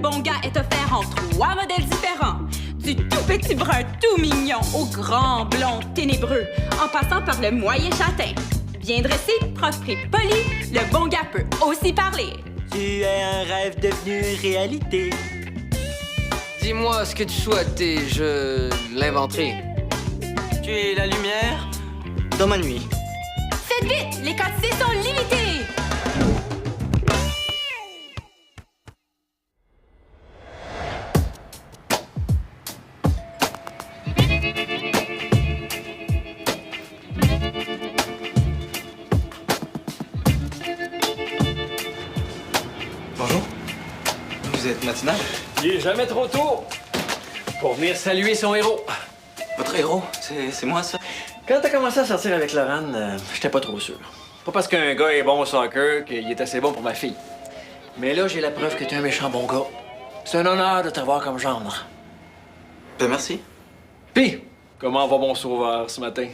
bon gars est offert en 3 modèles différents. Du tout petit brun tout mignon au grand blond ténébreux, en passant par le moyen châtain. Bien dressé, propre et poli, le bon gars peut aussi parler. Tu es un rêve devenu réalité. Dis-moi ce que tu souhaites et je l'inventerai. Tu es la lumière dans ma nuit. Faites vite, les quantités sont limitées. Bonjour. Vous êtes matinal? Il est jamais trop tôt pour venir saluer son héros. Votre héros? C'est moi, ça? Quand t'as commencé à sortir avec Laurent, j'étais pas trop sûr. Pas parce qu'un gars est bon au soccer qu'il est assez bon pour ma fille. Mais là, j'ai la preuve que t'es un méchant bon gars. C'est un honneur de t'avoir comme gendre. Ben, merci. Pis, comment va mon sauveur ce matin?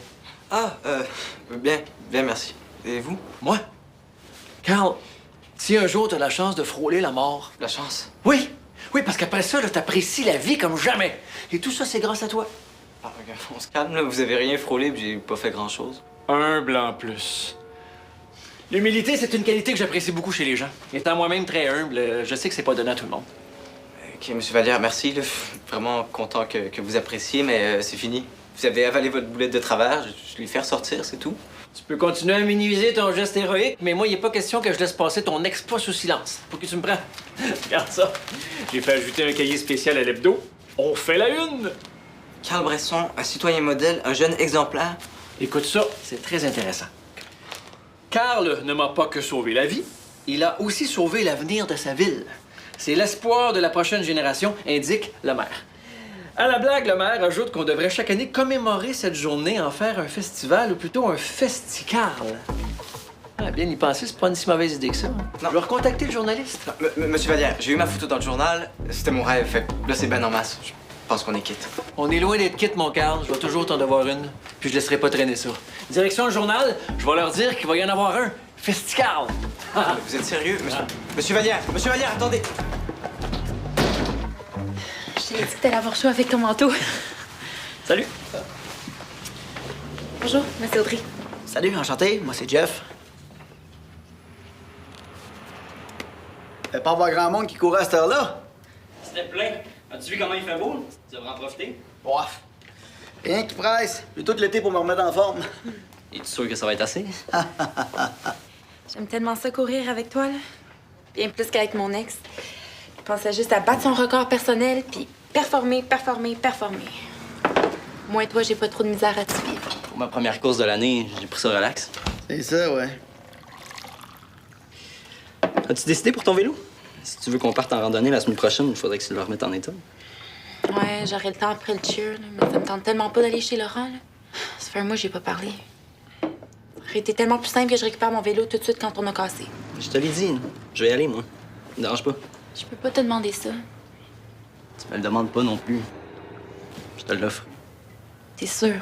Bien, merci. Et vous? Moi? Carl, si un jour t'as la chance de frôler la mort... La chance? Oui! Oui, parce qu'après ça, là, t'apprécies la vie comme jamais. Et tout ça, c'est grâce à toi. Ah, regarde, on se calme, là. Vous avez rien frôlé, puis j'ai pas fait grand-chose. Humble en plus. L'humilité, c'est une qualité que j'apprécie beaucoup chez les gens. Étant moi-même très humble, je sais que c'est pas donné à tout le monde. OK, Monsieur Vallière, merci, là. Vraiment content que vous appréciez, mais c'est fini. Vous avez avalé votre boulette de travers, je l'ai fait ressortir, c'est tout. Tu peux continuer à minimiser ton geste héroïque, mais moi, il n'est pas question que je laisse passer ton exploit sous silence. Pour que tu me prends. Regarde ça. J'ai fait ajouter un cahier spécial à l'hebdo. On fait la une! Carl Bresson, un citoyen modèle, un jeune exemplaire. Écoute ça, c'est très intéressant. Carl ne m'a pas que sauvé la vie, il a aussi sauvé l'avenir de sa ville. C'est l'espoir de la prochaine génération, indique le maire. À la blague, le maire ajoute qu'on devrait chaque année commémorer cette journée, en faire un festival, ou plutôt un festicarl. Ah, bien y penser, c'est pas une si mauvaise idée que ça. Non. Je vais recontacter le journaliste. Monsieur Vallière, j'ai eu ma photo dans le journal, c'était mon rêve, fait que là, c'est ben en masse. Je pense qu'on est quitte. On est loin d'être quitte, mon Carl. Je vais toujours t'en devoir une, puis je laisserai pas traîner ça. Direction le journal, je vais leur dire qu'il va y en avoir un. Festicarl. Vous êtes sérieux? Monsieur Vallière, attendez! Je t'ai dit que t'allais avoir chaud avec ton manteau. Salut. Bonjour, moi c'est Audrey. Salut, enchanté. Moi, c'est Jeff. Fait pas avoir grand monde qui courait à cette heure-là. C'était plein. As-tu vu comment il fait beau? Tu devrais en profiter. Ouaf. Rien qui presse. J'ai tout l'été pour me remettre en forme. Es-tu sûr que ça va être assez? J'aime tellement ça courir avec toi, là. Bien plus qu'avec mon ex. Il pensait juste à battre son record personnel, puis performer. Moi et toi, j'ai pas trop de misère à te suivre. Pour ma première course de l'année, j'ai pris ça relax. C'est ça, ouais. As-tu décidé pour ton vélo? Si tu veux qu'on parte en randonnée la semaine prochaine, il faudrait que tu le remettes en état. Ouais, j'aurai le temps après le cheer, là, mais ça me tente tellement pas d'aller chez Laurent, là. Ça fait un mois que j'ai pas parlé. Ça aurait été tellement plus simple que je récupère mon vélo tout de suite quand on a cassé. Je te l'ai dit, je vais y aller, moi. Me dérange pas. Je peux pas te demander ça. Tu me le demandes pas non plus. Je te l'offre. T'es sûr?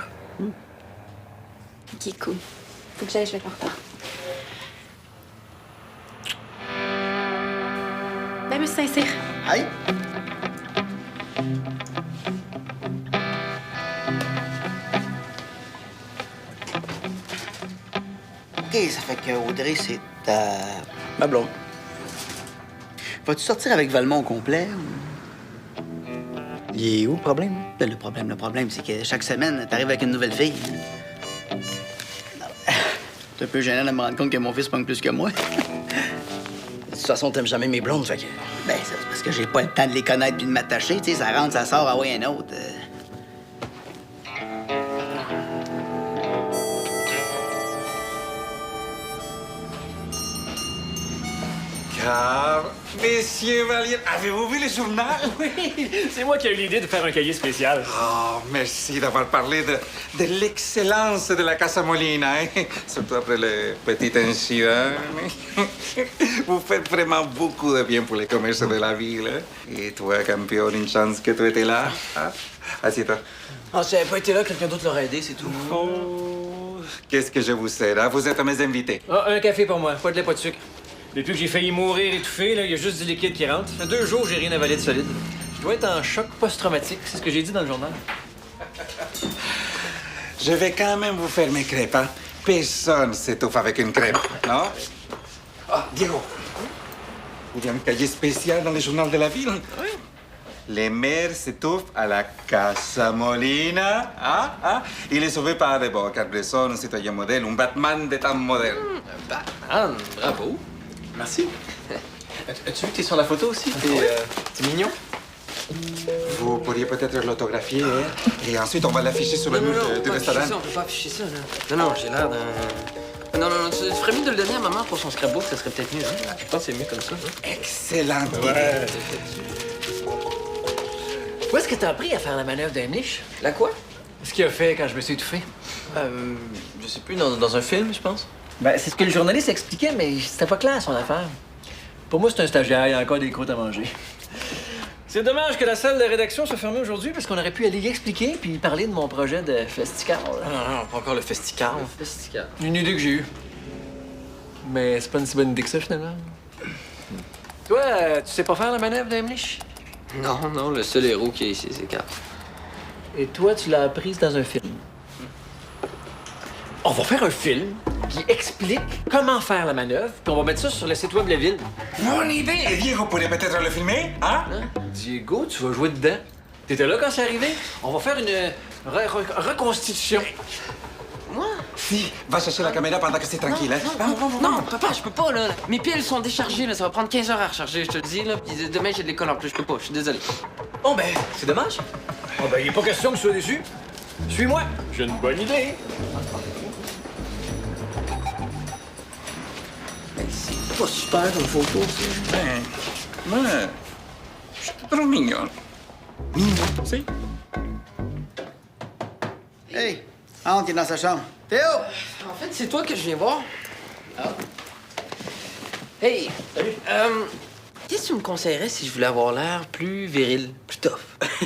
Ok, cool. Faut que j'aille, je vais être en retard. Ben, monsieur Saint-Cyr. Aïe! OK, ça fait que Audrey, c'est ta... Ma blonde. Vas-tu sortir avec Valmont au complet? Il est où le problème? Ben, le problème, c'est que chaque semaine, t'arrives avec une nouvelle fille. Non. C'est un peu gênant de me rendre compte que mon fils pogne plus que moi. De toute façon, t'aimes jamais mes blondes, fait que... Ben, c'est parce que j'ai pas le temps de les connaître puis de m'attacher. Tu sais, ça rentre, ça sort, ah ouais, un autre. Car, Monsieur Vallière, avez-vous vu le journal? Oui, c'est moi qui ai eu l'idée de faire un cahier spécial. Oh, merci d'avoir parlé de l'excellence de la Casa Molina, hein? Surtout après le petit incident. Vous faites vraiment beaucoup de bien pour les commerces de la ville. Et toi, campion, une chance que tu étais là. Hein? Assieds-toi. Ah, si j'avais pas été là, quelqu'un d'autre l'aurait aidé, c'est tout. Oh, qu'est-ce que je vous sers, hein? Vous êtes mes invités. Ah, un café pour moi, pas de lait, pas de sucre. Depuis que j'ai failli mourir étouffé, il y a juste du liquide qui rentre. Ça fait 2 jours que j'ai rien avalé de solide. Je dois être en choc post-traumatique, c'est ce que j'ai dit dans le journal. Je vais quand même vous faire mes crêpes, hein. Personne s'étouffe avec une crêpe, non? Ah, Diego, il y a un cahier spécial dans le journal de la ville. Oui. Les mères s'étouffent à la Casa Molina. Ah. Il est sauvé par Carl-Bresson, un citoyen modèle, un Batman des temps modernes. Batman, bravo. Merci. As-tu vu que t'es sur la photo aussi? T'es mignon. Vous pourriez peut-être l'autographier, hein? Et ensuite on va l'afficher sur le mur du restaurant. On peut pas afficher ça, là. Non, j'ai l'air d'un... Non, tu ferais mieux de le donner à maman pour son scrapbook, ça serait peut-être mieux. Hein? Je pense que c'est mieux comme ça. Excellent. Ouais. Où est-ce que t'as appris à faire la manœuvre d'Heimlich? La quoi? Ce qu'il a fait quand je me suis étouffé. Je sais plus, dans un film, je pense. Ben, c'est ce que le journaliste expliquait, mais c'était pas clair, son affaire. Pour moi, c'est un stagiaire, il y a encore des croûtes à manger. C'est dommage que la salle de rédaction soit fermée aujourd'hui, parce qu'on aurait pu aller y expliquer puis parler de mon projet de festival. Non, pas encore le festival. Festival. Une idée que j'ai eue. Mais c'est pas une si bonne idée que ça, finalement. Toi, tu sais pas faire la manœuvre d'Heimlich? Non, le seul héros qui est ici, c'est Carl. Et toi, tu l'as apprise dans un film. On va faire un film qui explique comment faire la manœuvre, puis on va mettre ça sur le site web de la ville. Bonne idée! Et Diego pourrait peut-être le filmer, hein? Diego, tu vas jouer dedans. T'étais là quand c'est arrivé? On va faire une reconstitution. Moi? Si, va chercher la caméra pendant que c'est tranquille, hein? Non, papa, je peux pas, là. Mes piles sont déchargées, là. Ça va prendre 15 heures à recharger, je te le dis, là. Puis demain, j'ai de l'école en plus. Je peux pas, je suis désolé. Bon, ben, c'est dommage. Oh, ben, il est pas question que tu sois déçu. Suis-moi. J'ai une bonne idée. C'est pas super comme photo, ça. Ouais, je suis trop mignon. Si. Hey, Anne, t'es dans sa chambre. Théo! En fait, c'est toi que je viens voir. Hey! Salut! Qu'est-ce que tu me conseillerais si je voulais avoir l'air plus viril, plus tough?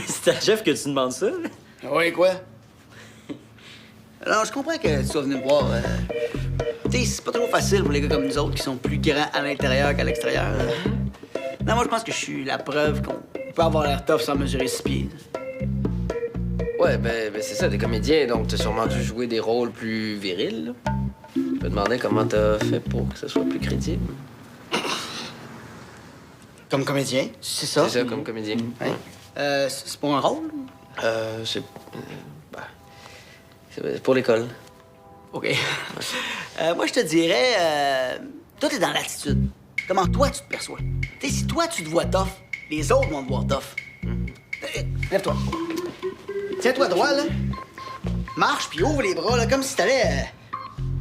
C'est à Jeff que tu demandes ça? Oui, quoi? Alors, je comprends que tu sois venu me voir. Tu sais, c'est pas trop facile pour les gars comme nous autres qui sont plus grands à l'intérieur qu'à l'extérieur. Non, moi, je pense que je suis la preuve qu'on peut avoir l'air tough sans mesurer 6 pieds. Ouais, ben c'est ça, des comédiens, donc t'as sûrement dû jouer des rôles plus virils, là. Je me demandais comment t'as fait pour que ça soit plus crédible. Comme comédien, c'est ça? C'est ça, comme comédien. Ouais. C'est pour un rôle? C'est... c'est pour l'école. OK. Moi, je te dirais... toi, t'es dans l'attitude. Comment toi, tu te perçois? Tu sais, si toi, tu te vois tough, les autres vont te voir tough. Lève-toi. Tiens-toi droit, là. Marche, puis ouvre les bras, là, comme si t'allais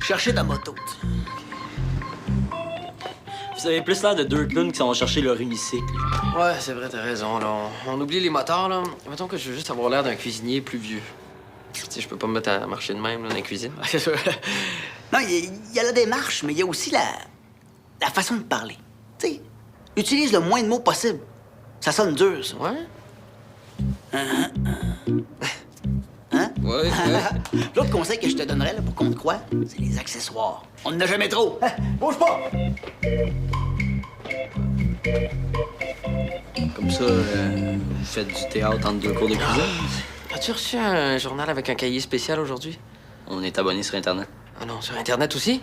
chercher ta moto. Tu sais. Vous avez plus l'air de 2 clowns qui sont chercher leur unicycle. Ouais, c'est vrai, t'as raison, là. On oublie les motards, là. Mettons que je veux juste avoir l'air d'un cuisinier plus vieux. Tu sais, je peux pas me mettre à marcher de même, là, dans la cuisine. Ouais, c'est sûr. Non, il y a la démarche, mais il y a aussi la façon de parler. Tu sais, utilise le moins de mots possible. Ça sonne dur, ça. Ouais? Hein? Ouais. L'autre conseil que je te donnerais là, pour qu'on te croie, c'est les accessoires. On n'en a jamais trop. Bouge pas! Comme ça, vous faites du théâtre entre 2 cours de cuisine. As-tu reçu un journal avec un cahier spécial aujourd'hui? On est abonné sur Internet. Ah non, sur Internet aussi?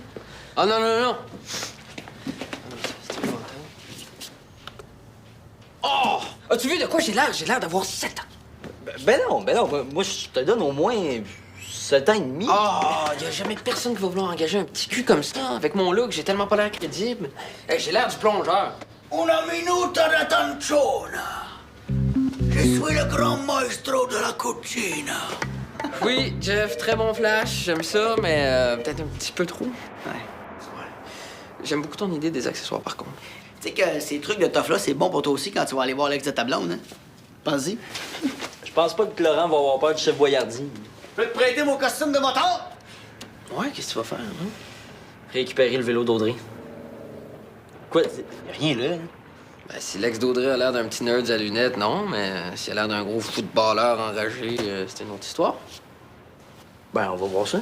Ah non! Oh! As-tu vu de quoi j'ai l'air? J'ai l'air d'avoir 7 ans. Ben non. Moi, je te donne au moins 7 ans et demi. Ah! Y a jamais personne qui va vouloir engager un petit cul comme ça. Avec mon look, j'ai tellement pas l'air crédible. Hey, j'ai l'air du plongeur. Una minuta d'attenzione. Je suis le grand maestro de la cucina. Oui, Jeff, très bon flash. J'aime ça, mais peut-être un petit peu trop. Ouais. J'aime beaucoup ton idée des accessoires, par contre. Tu sais que ces trucs de tough-là, c'est bon pour toi aussi quand tu vas aller voir l'ex de ta blonde, hein? Pense-y. Je pense pas que Laurent va avoir peur du chef Boyardi. Je peux te prêter mon costume de moteur? Ouais, qu'est-ce que tu vas faire, hein? Récupérer le vélo d'Audrey. Quoi? Rien là. Ben, si l'ex d'Audrey a l'air d'un petit nerd à lunettes, non, mais s'il a l'air d'un gros footballeur enragé, c'est une autre histoire. Ben, on va voir ça.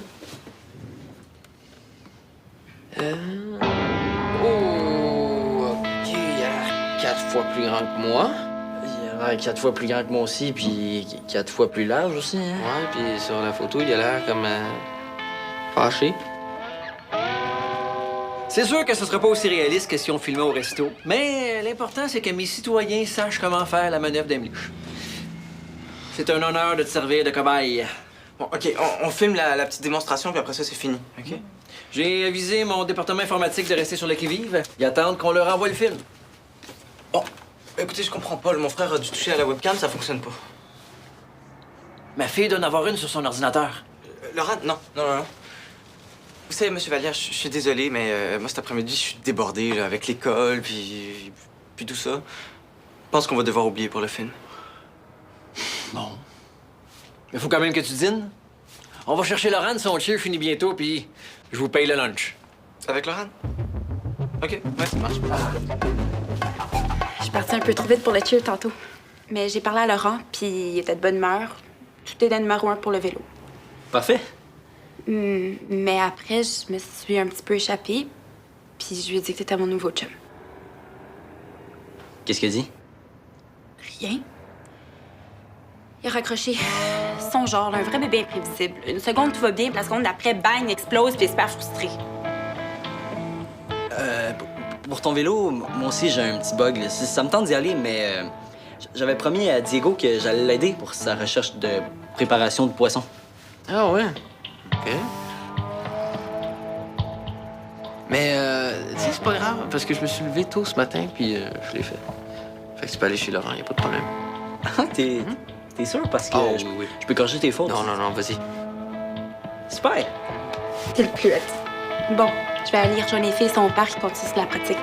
Oh! fois plus grand que moi. Il a l'air 4 fois plus grand que moi aussi, puis 4 fois plus large aussi, hein? Ouais, puis sur la photo, il a l'air comme fâché. C'est sûr que ce sera pas aussi réaliste que si on filmait au resto, mais l'important, c'est que mes citoyens sachent comment faire la manœuvre d'Emlich. C'est un honneur de te servir de cobaye. Bon, OK, on filme la petite démonstration, puis après ça, c'est fini. OK? J'ai avisé mon département informatique de rester sur le qui-vive. Ils attendent qu'on leur envoie le film. Bon, écoutez, je comprends pas. Mon frère a dû toucher à la webcam, ça fonctionne pas. Ma fille doit en avoir une sur son ordinateur. Laurent, non. Vous savez, monsieur Vallière, je suis désolé, mais moi, cet après-midi, je suis débordé là, avec l'école, puis tout ça. Je pense qu'on va devoir oublier pour le film. Bon. Mais faut quand même que tu dînes. On va chercher Laurent, son cheer finit bientôt, puis je vous paye le lunch. Avec Laurent? OK, ouais, ça marche. Je suis partie un peu trop vite pour le cheer tantôt. Mais j'ai parlé à Laurent, puis il était de bonne humeur. Tout est de numéro 1 pour le vélo. Parfait. Mais après, je me suis un petit peu échappée, puis je lui ai dit que t'étais mon nouveau chum. Qu'est-ce qu'il dit? Rien. Il a raccroché. Son genre, là, un vrai bébé imprévisible. Une seconde, tout va bien, puis la seconde d'après, bang, il explose, puis il est super frustré. Pour ton vélo, moi aussi, j'ai un petit bug. Là. Ça me tente d'y aller, mais j'avais promis à Diego que j'allais l'aider pour sa recherche de préparation de poisson. Ah ouais? OK. Mais, tu sais, c'est pas grave, parce que je me suis levé tôt ce matin, puis je l'ai fait. Fait que tu peux aller chez Laurent, y a pas de problème. Ah, t'es sûr? Parce que oui. je peux corriger tes fautes. Non, vas-y. Super! C'est le plus hot. Bon, je vais aller rejoindre les filles à son parc qui continue sur la pratique.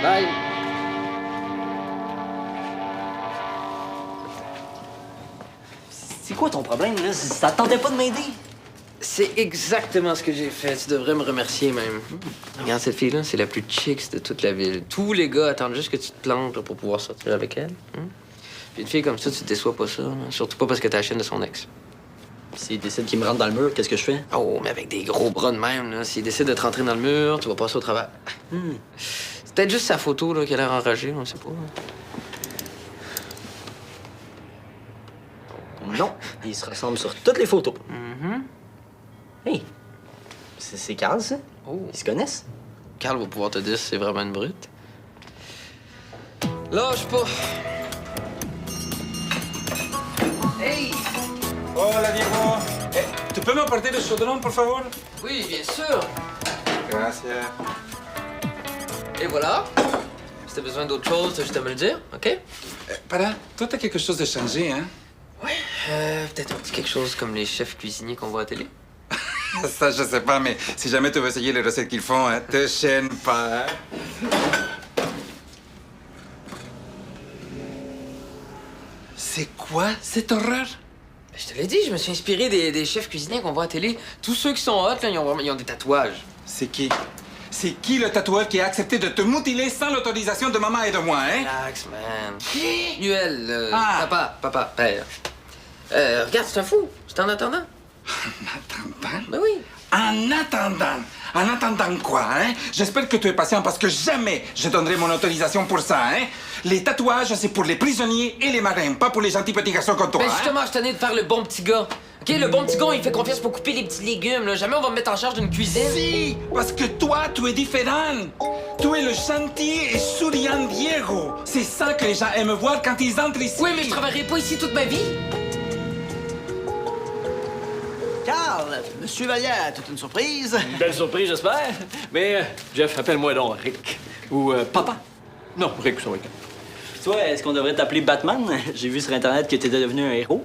Bye! C'est quoi ton problème, là? Ça te tentait pas de m'aider? C'est exactement ce que j'ai fait. Tu devrais me remercier même. Regarde, cette fille-là, c'est la plus chicks de toute la ville. Tous les gars attendent juste que tu te plantes là, pour pouvoir sortir avec elle. Puis une fille comme ça, tu te déçois pas ça. Là. Surtout pas parce que t'es la chienne de son ex. S'il décide qu'il me rentre dans le mur, qu'est-ce que je fais? Oh, mais avec des gros bras de même, là. S'il décide de te rentrer dans le mur, tu vas passer au travers. C'est peut-être juste sa photo là, qui a l'air enragée, on sait pas. Non, il se ressemble sur toutes les photos. Hey, c'est Carl, ça? Oh. Ils se connaissent? Carl va pouvoir te dire si c'est vraiment une brute. Lâche pas. Hey! Hola, Diego. ¿Tu peux m'apporter le chaudron, por favor? Oui, bien sûr. Gracias. Et voilà. Si t'as besoin d'autre chose, t'as juste à me le dire, OK? Para, toi, t'as quelque chose de changé, hein? Ouais. Peut-être un petit quelque chose comme les chefs cuisiniers qu'on voit à la télé. Ça, je sais pas, mais si jamais tu veux essayer les recettes qu'ils font, hein, te chaîne pas. C'est quoi cette horreur? Je te l'ai dit, je me suis inspiré des chefs cuisiniers qu'on voit à la télé. Tous ceux qui sont hot, là, ils ont des tatouages. C'est qui? C'est qui le tatoueur qui a accepté de te mutiler sans l'autorisation de maman et de moi, hein? Relax, man. Qui? Nuel, Ah. papa, père. Regarde, c'est un fou. C'est en attendant. En attendant? Ben oui. En attendant? En attendant quoi, hein? J'espère que tu es patient parce que jamais je donnerai mon autorisation pour ça, hein? Les tatouages, c'est pour les prisonniers et les marins, pas pour les gentils petits garçons comme toi, Ben hein? justement, je tenais de faire le bon petit gars. OK, le bon petit gars, il fait confiance pour couper les petits légumes, là. Jamais on va me mettre en charge d'une cuisine. Si, parce que toi, tu es différent. Tu es le gentil et souriant Diego. C'est ça que les gens aiment voir quand ils entrent ici. Oui, mais je travaillerai pas ici toute ma vie. Carl, Monsieur Vallière a toute une surprise. Une belle surprise, j'espère. Mais, Jeff, appelle-moi donc Rick. Ou Papa. Non, Rick, ça va être. Puis toi, est-ce qu'on devrait t'appeler Batman? J'ai vu sur Internet que t'étais devenu un héros.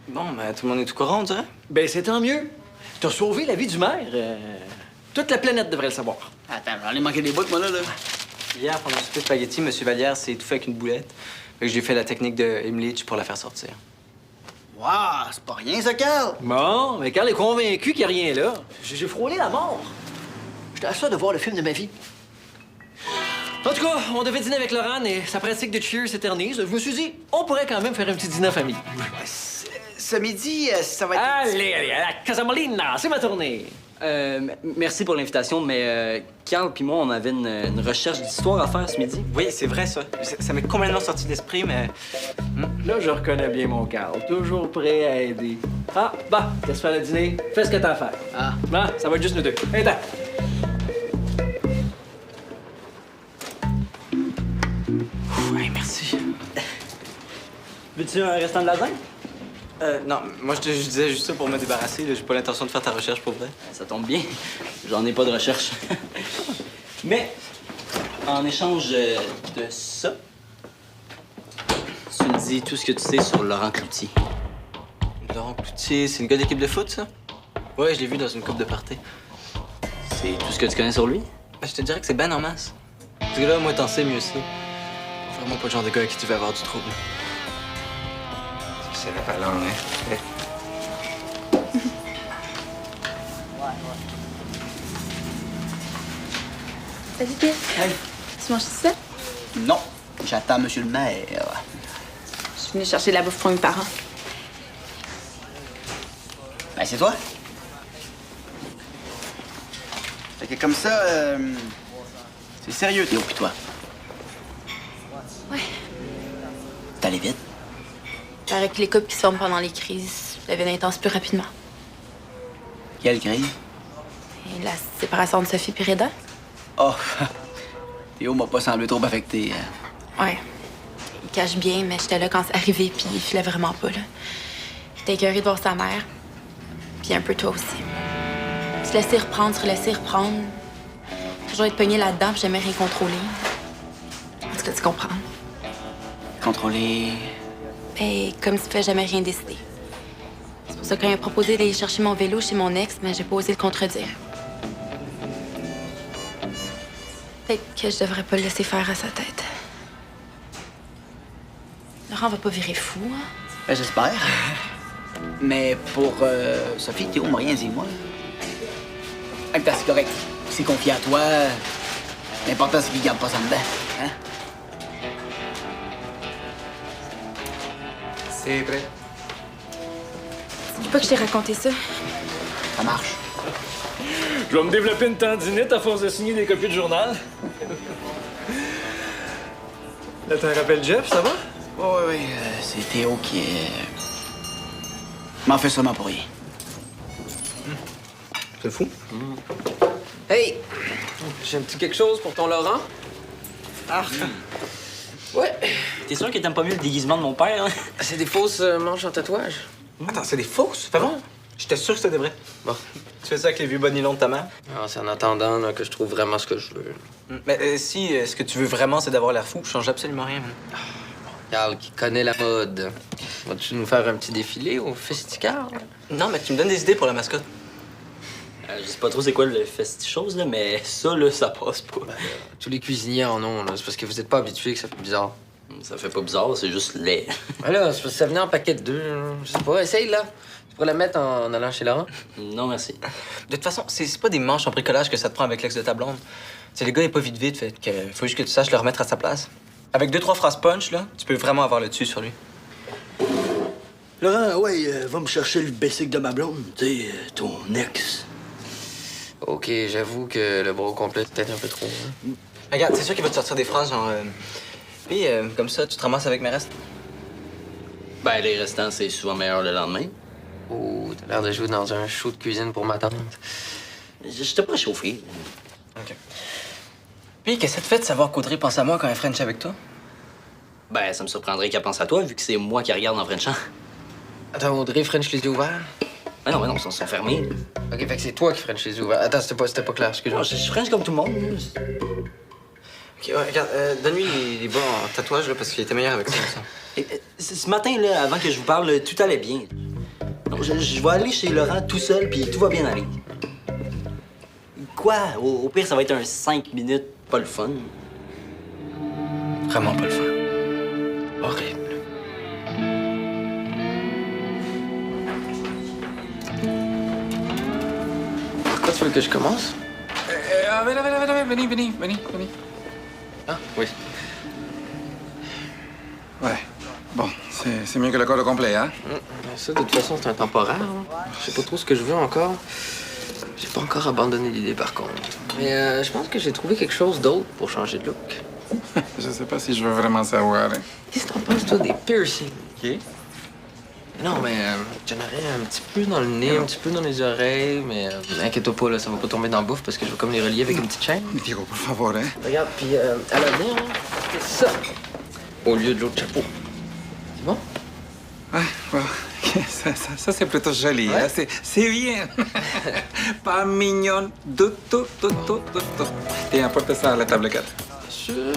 Bon, ben, tout le monde est tout courant, on dirait. Ben, c'est tant mieux. T'as sauvé la vie du maire. Toute la planète devrait le savoir. Attends, j'en ai manqué des bouts, moi, là. Hier, pendant le souper de spaghetti, monsieur Vallière s'est étouffé avec une boulette. Fait que j'ai fait la technique de Emlich pour la faire sortir. Wow, c'est pas rien, ça, Carl. Bon, mais Carl est convaincu qu'il n'y a rien là. J'ai frôlé la mort. J'étais à ça de voir le film de ma vie. En tout cas, on devait dîner avec Laurent et sa pratique de cheer s'éternise. Je me suis dit, on pourrait quand même faire un petit dîner en famille. Ce midi, ça va être... Allez, à la Casa Molina, c'est ma tournée. Merci pour l'invitation, mais Carl puis moi, on avait une recherche d'histoire à faire ce midi. Oui, c'est vrai, ça. Ça m'est complètement sorti de l'esprit, mais... Là, je reconnais bien mon Carl. Toujours prêt à aider. Ah, bah, laisse faire le dîner. Fais ce que t'as à faire. Ah. Bah, ça va être juste nous deux. Attends. Ouais, merci. Veux-tu un restant de lasagne? Non, moi, je disais juste ça pour me débarrasser. Là. J'ai pas l'intention de faire ta recherche pour vrai. Ça tombe bien. J'en ai pas de recherche. Mais, en échange de ça, tu me dis tout ce que tu sais sur Laurent Cloutier. Laurent Cloutier, c'est le gars d'équipe de foot, ça? Ouais, je l'ai vu dans une coupe de party. C'est tout ce que tu connais sur lui? Ben, je te dirais que c'est ben en masse. Parce que là, moi, t'en sais mieux aussi. Vraiment pas le genre de gars à qui tu vas avoir du trouble. C'est le ballon, hein? Salut, Pierre. Hey. Tu manges tout ça? Non, j'attends monsieur le maire. Je suis venue chercher de la bouffe pour mes parents. Ben, c'est toi. Fait que comme ça, c'est sérieux, Théo, pis toi. Ouais. T'es allé vite. Avec les couples qui se forment pendant les crises, la vie intense plus rapidement. Quelle crise? Et la séparation de Sophie et Reda? Oh, Théo m'a pas semblé trop affecté. Ouais. Il cache bien, mais j'étais là quand c'est arrivé, puis il filait vraiment pas, là. J'étais écœurée de voir sa mère, puis un peu toi aussi. Se laisser reprendre. Toujours être pognée là-dedans, puis jamais rien contrôler. En tout cas, tu comprends. Contrôler. Ben, comme si tu fais jamais rien décider. C'est pour ça que quand il a proposé d'aller chercher mon vélo chez mon ex, mais j'ai pas osé le contredire. Peut-être que je devrais pas le laisser faire à sa tête. Laurent va pas virer fou, hein? Ben, j'espère. Mais pour Sophie, Théo m'a rien dit, moi. Attends, c'est correct. Il s'est confié à toi. L'important, c'est qu'il garde pas ça dedans. Hein? C'est prêt. Dis pas que je t'ai raconté ça. Ça marche. Je vais me développer une tendinite à force de signer des copies de journal. Là, t'en rappelles Jeff, ça va? Oui, c'est Théo qui m'en fait seulement pour rien. C'est fou. Hey! J'ai un petit quelque chose pour ton Laurent. Ah! Ouais. T'es sûr que t'aimes pas mieux le déguisement de mon père, hein? C'est des fausses manches en tatouage. Attends, c'est des fausses? Fais bon? J'étais sûr que c'était vrai. Bon. Tu fais ça avec les vieux bonilons de ta mère? Alors, c'est en attendant là, que je trouve vraiment ce que je veux. Mais si ce que tu veux vraiment, c'est d'avoir l'air fou, je change absolument rien. Man. Carl, qui connaît la mode. Vas-tu nous faire un petit défilé au Festicar? Non, mais tu me donnes des idées pour la mascotte. Je sais pas trop c'est quoi le festi-chose, là, mais ça, là, ça passe pas. Tous les cuisiniers en ont, là. C'est parce que vous êtes pas habitués que ça fait bizarre. Ça fait pas bizarre, c'est juste laid. Là, c'est parce que ça venait en paquet de 2. Je sais pas, essaye, là. Tu pourrais la mettre en allant chez Laurent? Non, merci. De toute façon, c'est pas des manches en bricolage que ça te prend avec l'ex de ta blonde. Le gars est pas vite, fait que faut juste que tu saches le remettre à sa place. Avec 2-3 phrases punch, là, tu peux vraiment avoir le dessus sur lui. Laurent, ouais, va me chercher le basic de ma blonde, tu sais, ton ex. OK, j'avoue que le bras au complet, c'est peut-être un peu trop. Hein? Regarde, c'est sûr qu'il va te sortir des phrases genre... Puis, comme ça, tu te ramasses avec mes restes. Ben, les restants, c'est souvent meilleur le lendemain. Oh, t'as l'air de jouer dans un show de cuisine pour ma tante. J'étais pas chauffé. OK. Puis, qu'est-ce que ça te fait de savoir qu'Audrey pense à moi quand elle French avec toi? Ben, ça me surprendrait qu'elle pense à toi, vu que c'est moi qui regarde en Frenchant. Attends, Audrey, French les yeux ouverts? Ben non, ils sont fermés. OK, fait que c'est toi qui French les yeux ouverts. Attends, c'était pas clair, excuse-moi. Non, je French comme tout le monde. OK, ouais, regarde, donne-lui les bas en tatouage, là, parce qu'il était meilleur avec ça. Ce matin, là, avant que je vous parle, tout allait bien. Donc, je vais aller chez Laurent tout seul, puis tout va bien aller. Quoi? Au pire, ça va être un 5 minutes, pas le fun. Vraiment pas le fun. Horrible. Pourquoi tu veux que je commence? Vení. Ah, oui. Ouais. Bon, C'est mieux que le corps au complet, hein? Ça, de toute façon, c'est un temporaire. Hein. Je sais pas trop ce que je veux encore. J'ai pas encore abandonné l'idée, par contre. Mais je pense que j'ai trouvé quelque chose d'autre pour changer de look. Je sais pas si je veux vraiment savoir. Hein. Qu'est-ce que t'en penses, toi, des piercings? OK. Non, mais j'en aurais un petit peu dans le nez, un petit peu dans les oreilles, mais inquiète-toi pas, là, ça va pas tomber dans la bouffe parce que je vais comme les relier avec une petite chaîne. Diego, por favor, hein? Regarde, puis à l'avenir, c'est ça, au lieu de l'autre chapeau. C'est bon? Ah, bon. Ça c'est plutôt joli. Ouais. Hein? C'est bien. Pas mignon du tout. Tiens, apporte ça à la table 4. Sûr?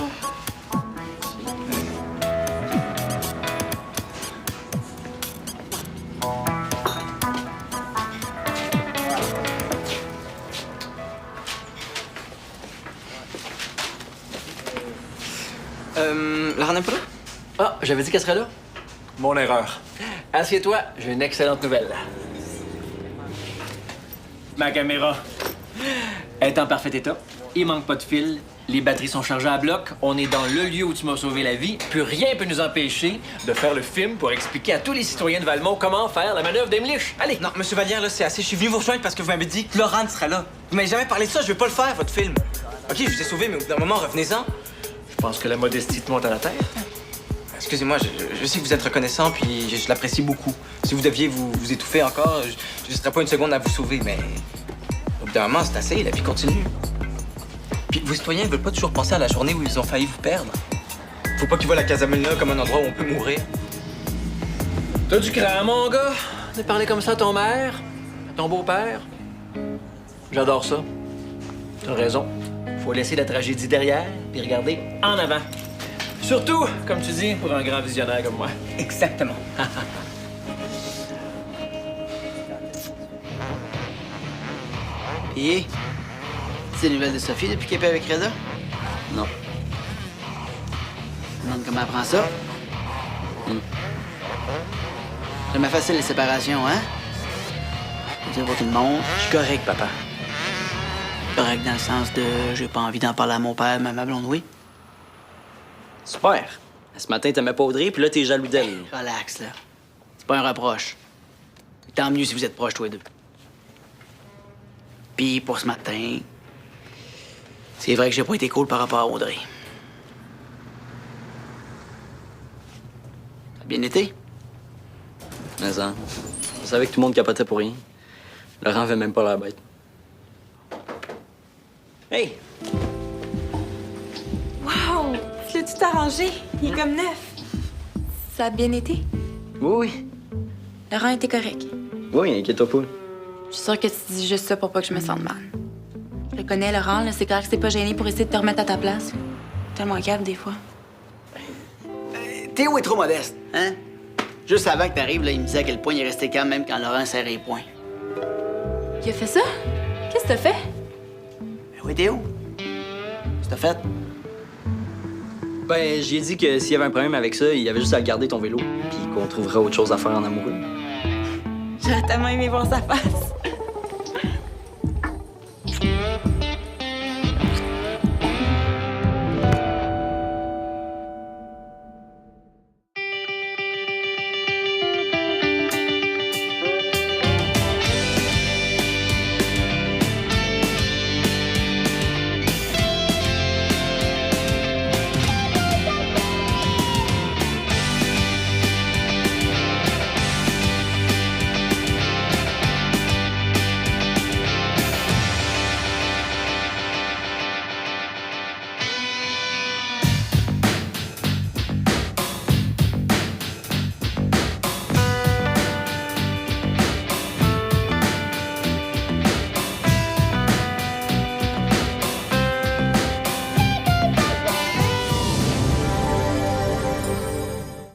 Lara n'est pas là? Ah, j'avais dit qu'elle serait là. Mon erreur. Assieds-toi, j'ai une excellente nouvelle. Ma caméra est en parfait état. Il manque pas de fil. Les batteries sont chargées à bloc. On est dans le lieu où tu m'as sauvé la vie. Puis rien peut nous empêcher de faire le film pour expliquer à tous les citoyens de Valmont comment faire la manœuvre d'Emlich. Allez! Non, Monsieur Vallière, là, c'est assez. Je suis venu vous rejoindre parce que vous m'avez dit que Laurent serait là. Vous m'avez jamais parlé de ça, je vais pas le faire, votre film. OK, je vous ai sauvé, mais au bout d'un moment, revenez-en. Je pense que la modestie te monte à la tête. Excusez-moi, je sais que vous êtes reconnaissant, puis je l'apprécie beaucoup. Si vous deviez vous étouffer encore, je n'hésiterais pas une seconde à vous sauver, mais au bout d'un moment, c'est assez, la vie continue. Puis vos citoyens ne veulent pas toujours penser à la journée où ils ont failli vous perdre. Faut pas qu'ils voient la Casamulina comme un endroit où on peut mourir. T'as du cran, mon gars, de parler comme ça à ton mère, à ton beau-père. J'adore ça. T'as raison. Faut laisser la tragédie derrière, puis regarder en avant. Surtout, comme tu dis, pour un grand visionnaire comme moi. Exactement. Et c'est des nouvelles de Sophie depuis qu'elle est avec Reda? Non. Je me demande comment elle prend ça. Jamais facile, les séparations, hein? Je veux dire pour tout le monde, je suis correct, papa. Correct dans le sens de j'ai pas envie d'en parler à mon père, mais à ma blonde, oui. Super. Ce matin, t'aimais pas Audrey, puis là, t'es jaloux d'elle. Relax, là. C'est pas un reproche. Tant mieux si vous êtes proches, tous les deux. Puis pour ce matin, c'est vrai que j'ai pas été cool par rapport à Audrey. Ça a bien été? Mais ça, je savais que tout le monde capotait pour rien. Laurent avait même pas l'air bête. Hey! Wow! Tu l'as tout arrangé. Il est comme neuf. Ça a bien été? Oui. Laurent était correct. Oui, inquiète-toi pas. Je suis sûre que tu dis juste ça pour pas que je me sente mal. Je le connais, Laurent, là. C'est clair que c'est pas gêné pour essayer de te remettre à ta place. Tellement grave, des fois. Théo est trop modeste, hein? Juste avant que t'arrives, là, il me disait à quel point il est resté calme même quand Laurent serrait les poings. Il a fait ça? Qu'est-ce que t'as fait? Ben oui, Théo. Qu'est-ce que t'as fait? Ben, j'ai dit que s'il y avait un problème avec ça, il y avait juste à garder ton vélo, puis qu'on trouverait autre chose à faire en amoureux. J'aurais tellement aimé voir sa face.